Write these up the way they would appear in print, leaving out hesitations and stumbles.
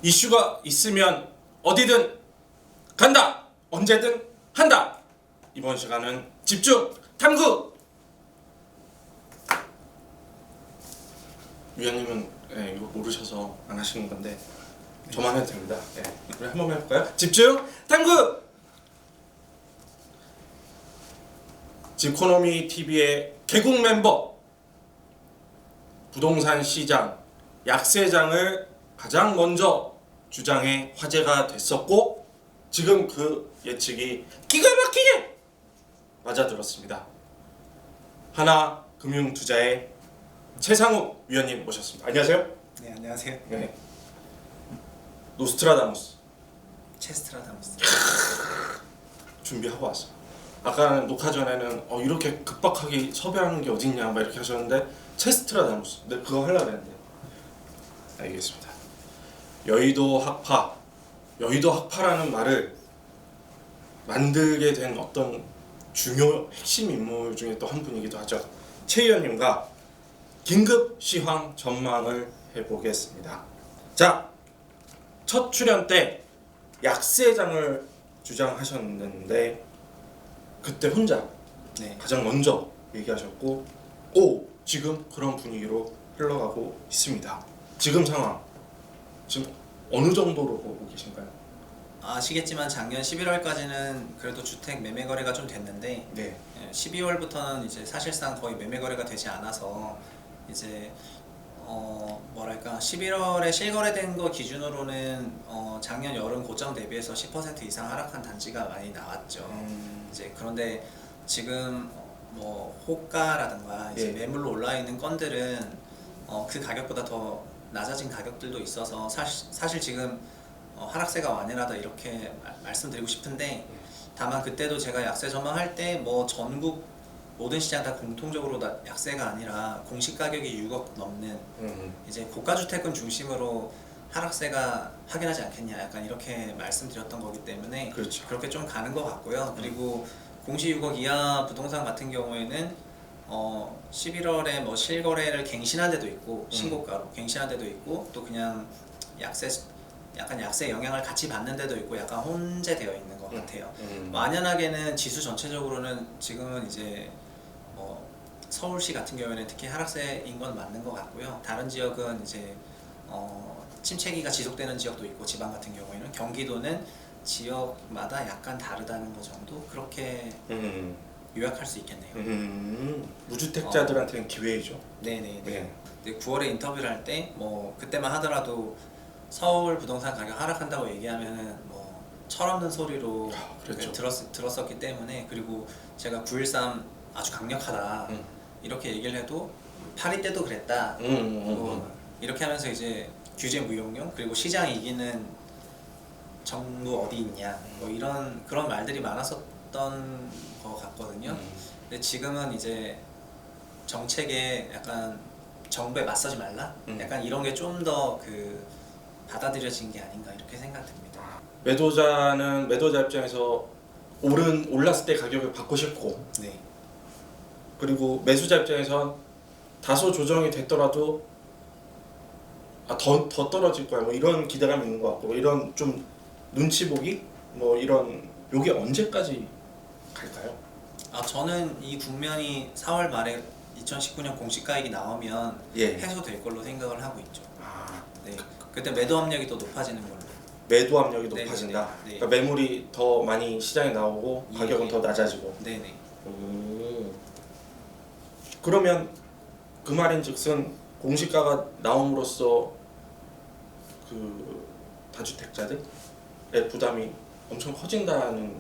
이슈가 있으면 어디든 간다. 언제든 한다. 이번 시간은 집중 탐구. 위원님은 이거 모르셔서 안 하시는 건데 저만 해도 됩니다. 우리 한 번만 해볼까요? 집중 탐구. 지코노미 TV의 개국 멤버, 부동산 시장 약세장을 가장 먼저 주장해 화제가 됐었고, 지금 그 예측이 기가 막히게 맞아들었습니다. 하나금융투자의 최상우 위원님 모셨습니다. 안녕하세요. 네, 안녕하세요. 네. 노스트라다무스 체스트라다무스. 준비하고 왔어요. 아까 녹화 전에는 이렇게 급박하게 섭외하는 게 어딨냐 막 이렇게 하셨는데 체스트라다무스. 근데 그거 하려고 했는데 알겠습니다. 여의도 학파라는 말을 만들게 된 어떤 중요 핵심 인물 중에 또 한 분이기도 하죠. 최 의원님과 긴급 시황 전망을 해보겠습니다. 자, 첫 출연 때 약세장을 주장하셨는데 그때 혼자 네. 가장 먼저 얘기하셨고, 지금 그런 분위기로 흘러가고 있습니다. 지금 상황 지금 어느 정도로 보고 계신가요? 아시겠지만 작년 11월까지는 그래도 주택 매매 거래가 좀 됐는데, 네. 12월부터는 이제 사실상 거의 매매 거래가 되지 않아서 이제 뭐랄까 11월에 실거래된 거 기준으로는 작년 여름 고점 대비해서 10% 이상 하락한 단지가 많이 나왔죠. 이제 그런데 지금 뭐 호가라든가 이제 매물로 올라 있는 건들은 그 가격보다 더 낮아진 가격들도 있어서 사실 지금 하락세가 완연하다 이렇게 말씀드리고 싶은데, 다만 그때도 제가 약세 전망할 때 뭐 전국 모든 시장 다 공통적으로 약세가 아니라 공시 가격이 6억 넘는 이제 고가주택군 중심으로 하락세가 확연하지 않겠냐, 약간 이렇게 말씀드렸던 거기 때문에 그렇죠. 그렇게 좀 가는 것 같고요. 그리고 공시 6억 이하 부동산 같은 경우에는 11월에 뭐 실거래를 갱신한 데도 있고 신고가로 갱신한 데도 있고, 또 그냥 약간 약세 영향을 같이 받는 데도 있고, 약간 혼재되어 있는 것 같아요. 만연하게는 지수 전체적으로는 지금은 이제 서울시 같은 경우에는 특히 하락세인 건 맞는 것 같고요. 다른 지역은 이제 침체기가 지속되는 지역도 있고, 지방 같은 경우에는 경기도는 지역마다 약간 다르다는 거 정도, 그렇게 요약할 수 있겠네요. 무주택자들한테는 기회이죠. 네네. 네. 9월에 인터뷰를 할 때 뭐 그때만 하더라도 서울 부동산 가격 하락한다고 얘기하면은 뭐 철없는 소리로 그렇죠. 들었었기 때문에, 그리고 제가 9.13 아주 강력하다 이렇게 얘기를 해도 8.2 때도 그랬다 뭐 이렇게 하면서 이제 규제 무용령, 그리고 시장 이기는 정부 어디 있냐 뭐 이런 그런 말들이 많았었던 것 같거든요. 근데 지금은 이제 정책에 약간 정부에 맞서지 말라, 약간 이런 게 좀 더 받아들여진 게 아닌가 이렇게 생각됩니다. 매도자 입장에서 올랐을 때 가격을 받고 싶고, 네. 그리고 매수자 입장에선 다소 조정이 됐더라도 더 떨어질 거야 뭐 이런 기대감이 있는 것 같고, 이런 좀 눈치 보기 뭐 이런 요게 언제까지 갈까요? 저는 이 국면이 4월 말에 2019년 공시가액이 나오면 해소될 걸로 생각을 하고 있죠. 네. 그때 매도 압력이 더 높아지는 걸로. 매도 압력이 네네네. 높아진다. 네. 그러니까 매물이 더 많이 시장에 나오고 가격은 더 낮아지고. 네네. 그러면 그 말인즉슨 공시가가 나옴으로써 그 다주택자들의 부담이 엄청 커진다는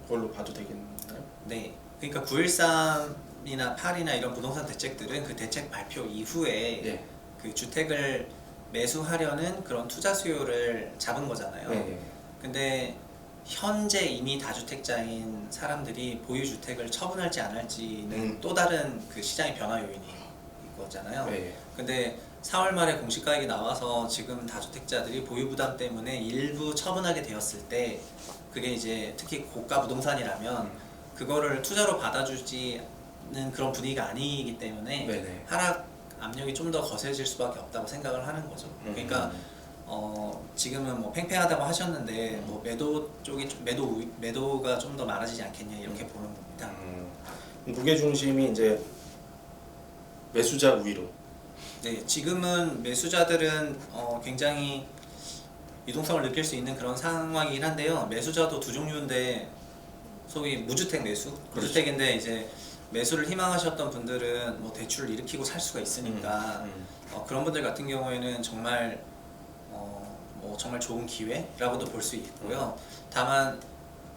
걸로 봐도 되겠나요? 네. 그러니까 9.13이나 8이나 이런 부동산 대책들은 그 대책 발표 이후에 그 주택을 매수하려는 그런 투자 수요를 잡은 거잖아요. 근데 현재 이미 다주택자인 사람들이 보유주택을 처분할지 안 할지는 또 다른 그 시장의 변화 요인이 있거든요. 근데 4월 말에 공시가액이 나와서 지금 다주택자들이 보유 부담 때문에 일부 처분하게 되었을 때, 그게 이제 특히 고가 부동산이라면 그거를 투자로 받아주지는 그런 분위기가 아니기 때문에 하락 압력이 좀 더 거세질 수밖에 없다고 생각을 하는 거죠. 그러니까 지금은 뭐 팽팽하다고 하셨는데 뭐 매도 쪽이 매도가 좀 더 많아지지 않겠냐 이렇게 보는 겁니다. 무게 중심이 이제 매수자 우위로. 네, 지금은 매수자들은 굉장히 유동성을 느낄 수 있는 그런 상황이긴 한데요. 매수자도 두 종류인데 소위 무주택 매수, 그렇죠. 무주택인데 이제 매수를 희망하셨던 분들은 뭐 대출을 일으키고 살 수가 있으니까 그런 분들 같은 경우에는 정말 뭐 정말 좋은 기회라고도 볼 수 있고요. 다만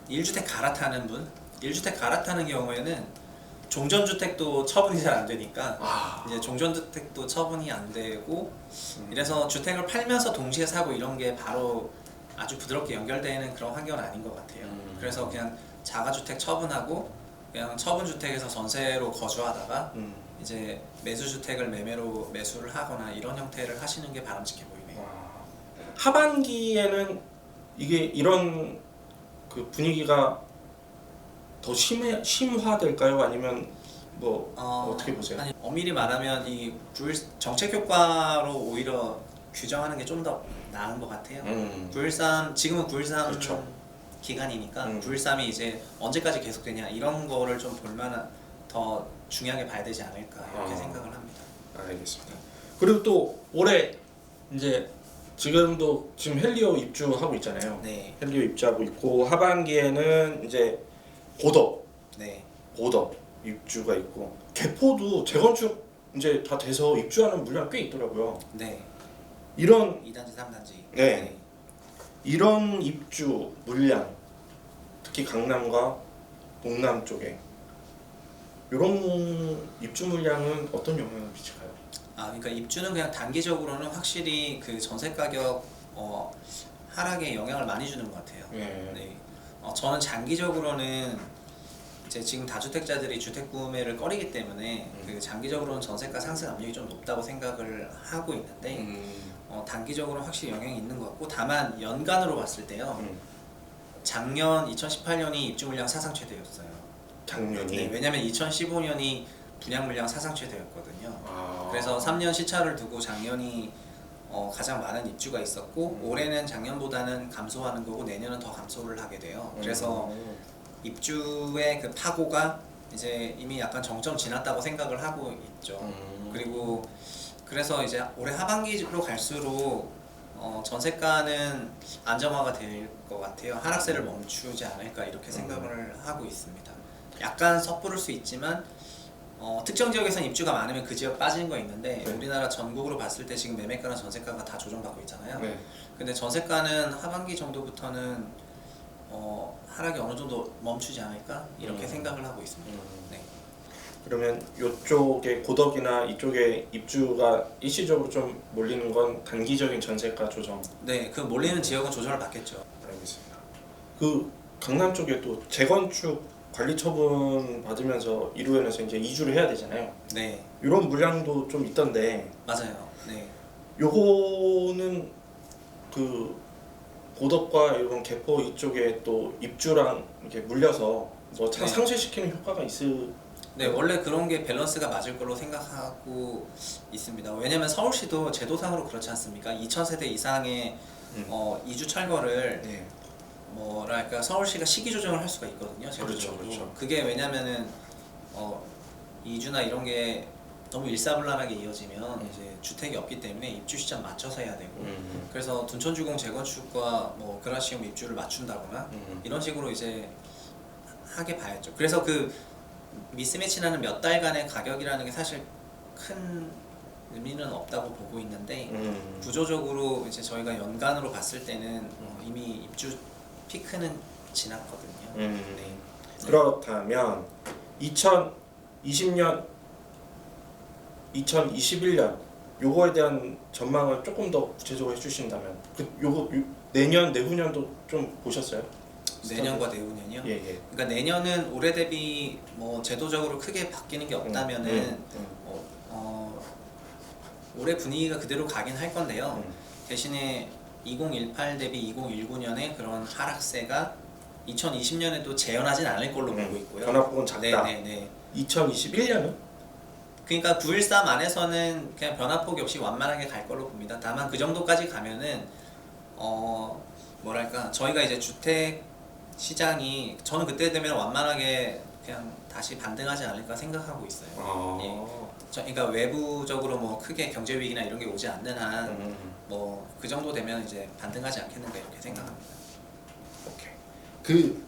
1주택 갈아타는 분, 1주택 갈아타는 경우에는 종전주택도 처분이 잘 안 되니까 이제 종전주택도 처분이 안 되고 이래서 주택을 팔면서 동시에 사고 이런 게 바로 아주 부드럽게 연결되는 그런 환경은 아닌 것 같아요. 그래서 그냥 자가주택 처분하고 그냥 처분주택에서 전세로 거주하다가 이제 매수주택을 매매로 매수를 하거나 이런 형태를 하시는 게 바람직해 보이네요. 하반기에는 이게 이런 그 분위기가 더 심화될까요? 아니면 뭐 어떻게 보세요? 아니, 엄밀히 말하면 이 정책 효과로 오히려 규정하는 게 좀 더 나은 것 같아요. 9.13 지금은 9.13 그렇죠. 기간이니까 9.13이 이제 언제까지 계속되냐 이런 거를 좀 볼만한 더 중요하게 봐야 되지 않을까 이렇게 생각을 합니다. 알겠습니다. 그리고 또 올해 이제 지금 헬리오 입주하고 있잖아요. 네, 헬리오 입주하고 있고 하반기에는 이제 고덕 네, 입주가 있고 개포도 재건축 이제 다 돼서 입주하는 물량 꽤 있더라고요. 네. 이런 2단지, 3단지. 네. 이런 입주 물량 특히 강남과 동남 쪽에 이런 입주 물량은 어떤 영향을 미칠까요? 그러니까 입주는 그냥 단기적으로는 확실히 그 전세 가격 하락에 영향을 많이 주는 것 같아요. 네. 네. 저는 장기적으로는 이제 지금 다주택자들이 주택 구매를 꺼리기 때문에 그 장기적으로는 전세가 상승 압력이 좀 높다고 생각을 하고 있는데 단기적으로는 확실히 영향이 있는 것 같고 다만 연간으로 봤을 때요. 작년 2018년이 입주 물량 사상 최대였어요. 작년이. 네, 왜냐면 2015년이 분양 물량 사상 최대였거든요. 그래서 3년 시차를 두고 작년이 가장 많은 입주가 있었고 올해는 작년보다는 감소하는 거고 내년은 더 감소를 하게 돼요. 그래서 입주의 그 파고가 이제 이미 약간 정점 지났다고 생각을 하고 있죠. 그리고 그래서 이제 올해 하반기로 갈수록 전세가는 안정화가 될 것 같아요. 하락세를 멈추지 않을까 이렇게 생각을 하고 있습니다. 약간 섣부를 수 있지만 특정 지역에서는 입주가 많으면 그 지역 빠지는 거 있는데 네. 우리나라 전국으로 봤을 때 지금 매매가랑 전세가가 다 조정받고 있잖아요. 네. 근데 전세가는 하반기 정도부터는 하락이 어느 정도 멈추지 않을까 이렇게 생각을 하고 있습니다. 네. 그러면 이쪽에 고덕이나 이쪽에 입주가 일시적으로 좀 몰리는 건 단기적인 전세가 조정. 네, 그 몰리는 지역은 조정을 받겠죠. 알겠습니다. 그 강남 쪽에 또 재건축 관리 처분 받으면서 이루어내서 이제 이주를 해야 되잖아요. 네, 이런 물량도 좀 있던데 맞아요. 네, 요거는 그 고덕과 이런 개포 이쪽에 또 입주랑 이렇게 물려서 뭐 네. 상쇄시키는 효과가 있을. 네, 원래 그런 게 밸런스가 맞을 걸로 생각하고 있습니다. 왜냐면 서울시도 제도상으로 그렇지 않습니까? 2,000세대 이상의 이주 철거를 네. 뭐랄까 서울시가 시기 조정을 할 수가 있거든요. 제도적으로. 그렇죠. 그게 왜냐면은 이주나 이런 게 너무 일사불란하게 이어지면 이제 주택이 없기 때문에 입주 시점 맞춰서 해야 되고 그래서 둔촌주공 재건축과 뭐 그라시움 입주를 맞춘다거나 이런 식으로 이제 하게 봐야죠. 그래서 그 미스매치라는 몇 달간의 가격이라는 게 사실 큰 의미는 없다고 보고 있는데 구조적으로 이제 저희가 연간으로 봤을 때는 이미 입주 피크는 지났거든요. 네. 그렇다면 2020년, 2021년 요거에 대한 전망을 조금 더 구체적으로 해주신다면 요거 내년 내후년도 좀 보셨어요? 내년과 내후년이요? 예. 그러니까 내년은 올해 대비 뭐 제도적으로 크게 바뀌는 게 없다면은 올해 분위기가 그대로 가긴 할 건데요. 대신에 2018 대비 2019년에 그런 하락세가 2020년에도 재현하진 않을 걸로 보고 있고요. 변화폭은 작다. 네네네. 2021년은? 그러니까 9.13 안에서는 그냥 변화폭이 없이 완만하게 갈 걸로 봅니다. 다만 그 정도까지 가면은 뭐랄까 저희가 이제 주택 시장이 저는 그때 되면 완만하게 그냥 다시 반등하지 않을까 생각하고 있어요. 그러니까 외부적으로 뭐 크게 경제 위기나 이런 게 오지 않는 한 뭐 그 정도 되면 이제 반등하지 않겠는가 이렇게 생각합니다. 오케이. 그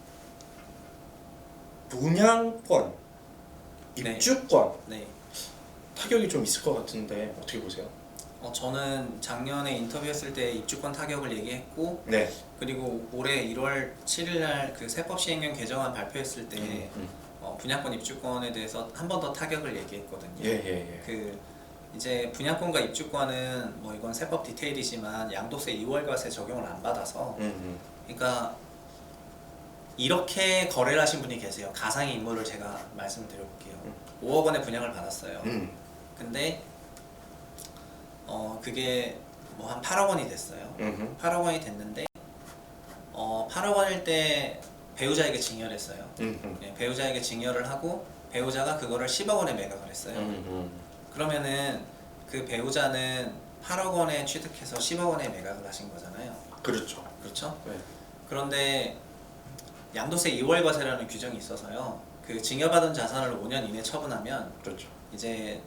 분양권, 네. 입주권 네. 타격이 좀 있을 것 같은데 어떻게 보세요? 저는 작년에 인터뷰했을 때 입주권 타격을 얘기했고 네. 그리고 올해 1월 7일 날 그 세법 시행령 개정안 발표했을 때 분양권 입주권에 대해서 한 번 더 타격을 얘기했거든요. 예. 그 이제 분양권과 입주권은 뭐 이건 세법 디테일이지만 양도세 2월과세 적용을 안 받아서 그러니까 이렇게 거래를 하신 분이 계세요. 가상의 인물을 제가 말씀을 드려볼게요. 5억 원의 분양을 받았어요. 근데 그게 뭐 한 8억 원이 됐어요. 8억 원이 됐는데 8억 원일 때 배우자에게 증여를 했어요. 네, 배우자에게 증여를 하고 배우자가 그거를 10억 원에 매각을 했어요. 그러면은 그 배우자는 8억 원에 취득해서 10억 원에 매각을 하신 거잖아요. 그렇죠. 그렇죠? 네. 그런데 양도세 2월 과세라는 규정이 있어서요. 그 증여받은 자산을 5년 이내 처분하면 그렇죠. 이제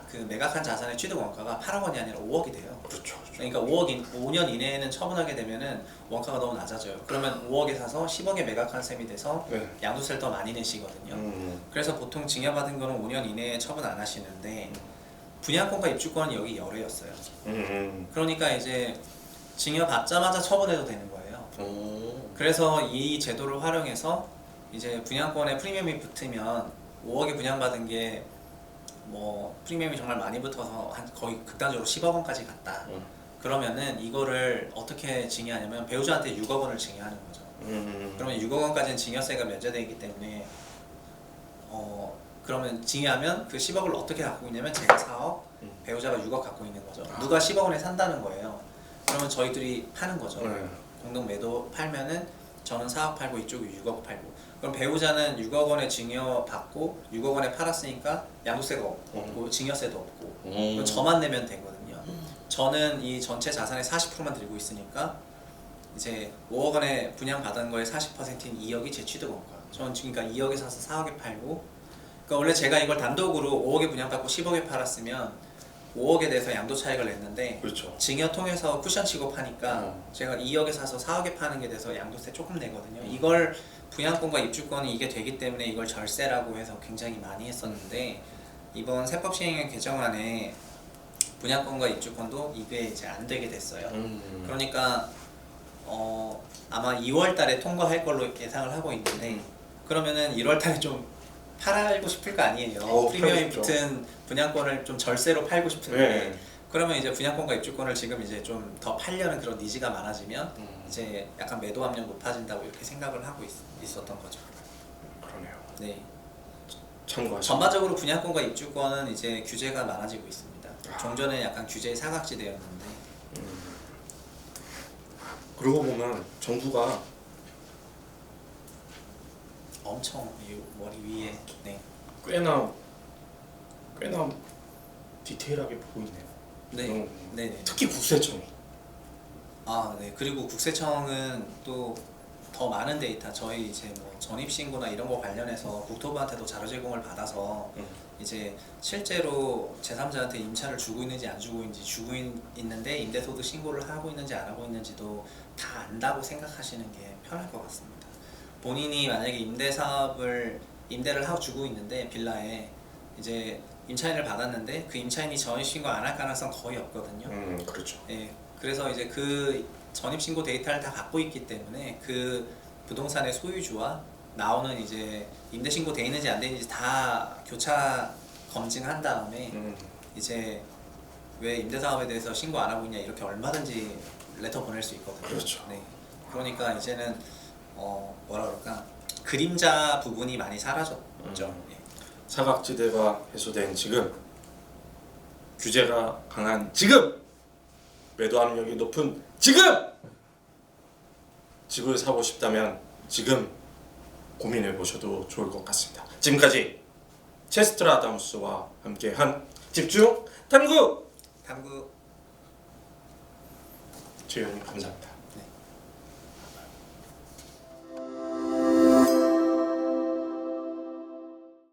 그 매각한 자산의 취득 원가가 8억 원이 아니라 5억이 돼요. 그렇죠. 그러니까 5년 이내에는 처분하게 되면은 원가가 너무 낮아져요. 그러면 5억에 사서 10억에 매각한 셈이 돼서 네. 양도세를 더 많이 내시거든요. 그래서 보통 증여받은 거는 5년 이내에 처분 안 하시는데 분양권과 입주권은 여기 열애였어요. 그러니까 이제 증여받자마자 처분해도 되는 거예요. 그래서 이 제도를 활용해서 이제 분양권에 프리미엄이 붙으면 5억에 분양받은 게 뭐 프리미엄이 정말 많이 붙어서 한 거의 극단적으로 10억 원까지 갔다. 그러면은 이거를 어떻게 증여하냐면 배우자한테 6억 원을 증여하는 거죠. 그러면 6억 원까지는 증여세가 면제되기 때문에 그러면 증여하면 그 10억을 어떻게 갖고 있냐면 제가 4억, 배우자가 6억 갖고 있는 거죠. 누가 10억 원에 산다는 거예요. 그러면 저희들이 파는 거죠. 공동 매도 팔면은 저는 4억 팔고 이쪽이 6억 팔고. 그럼 배우자는 6억 원에 증여 받고 6억 원에 팔았으니까 양도세가 없고 증여세도 없고 그럼 저만 내면 되거든요. 저는 이 전체 자산의 40%만 들고 있으니까 이제 5억 원에 분양 받은 거의 40%인 2억이 제 취득 원가. 저는 그러니까 2억에 사서 4억에 팔고. 그러니까 원래 제가 이걸 단독으로 5억에 분양받고 10억에 팔았으면 5억에 대해서 양도 차익을 냈는데 그렇죠. 증여 통해서 쿠션 치고 파니까 제가 2억에 사서 4억에 파는 게 돼서 양도세 조금 내거든요. 이걸 분양권과 입주권이 이게 되기 때문에 이걸 절세라고 해서 굉장히 많이 했었는데 이번 세법 시행령 개정안에 분양권과 입주권도 이게 이제 안 되게 됐어요. 그러니까 아마 2월 달에 통과할 걸로 예상을 하고 있는데 그러면은 1월 달에 좀 팔고 싶을 거 아니에요. 프리미엄이 붙은 분양권을 좀 절세로 팔고 싶은데 그러면 이제 분양권과 입주권을 지금 이제 좀 더 팔려는 그런 니즈가 많아지면 이제 약간 매도 압력 높아진다고 이렇게 생각을 하고 있었던 거죠. 그러네요. 네. 참고하시면. 전반적으로 분양권과 입주권은 이제 규제가 많아지고 있습니다. 종전에 약간 규제의 사각지대였는데. 그러고 보면 정부가 엄청 이 머리 위에 네. 꽤나 디테일하게 보고 있네요. 네. 네네. 특히 국세청이. 네. 그리고 국세청은 또 더 많은 데이터 저희 이제 뭐 전입신고나 이런 거 관련해서 국토부한테도 자료 제공을 받아서 이제 실제로 제3자한테 임차를 주고 있는지 안 주고 있는지 있는데 임대소득 신고를 하고 있는지 안 하고 있는지도 다 안다고 생각하시는 게 편할 것 같습니다. 본인이 만약에 임대를 하고 주고 있는데 빌라에 이제 임차인을 받았는데 그 임차인이 전입신고 안 할 가능성 거의 없거든요. 그렇죠. 예, 그래서 이제 그 전입신고 데이터를 다 갖고 있기 때문에 그 부동산의 소유주와 나오는 이제 임대신고 돼 있는지 안 돼 있는지 다 교차 검증한 다음에 이제 왜 임대사업에 대해서 신고 안 하고 있냐 이렇게 얼마든지 레터 보낼 수 있거든요. 그렇죠. 네. 그러니까 이제는 뭐라 그럴까 그림자 부분이 많이 사라졌죠. 예. 사각지대가 해소된 지금, 규제가 강한 지금, 매도 압력이 높은 지금, 집을 사고 싶다면 지금 고민해 보셔도 좋을 것 같습니다. 지금까지 체스트라다무스와 함께한 집중 탐구. 최 의원님 감사합니다.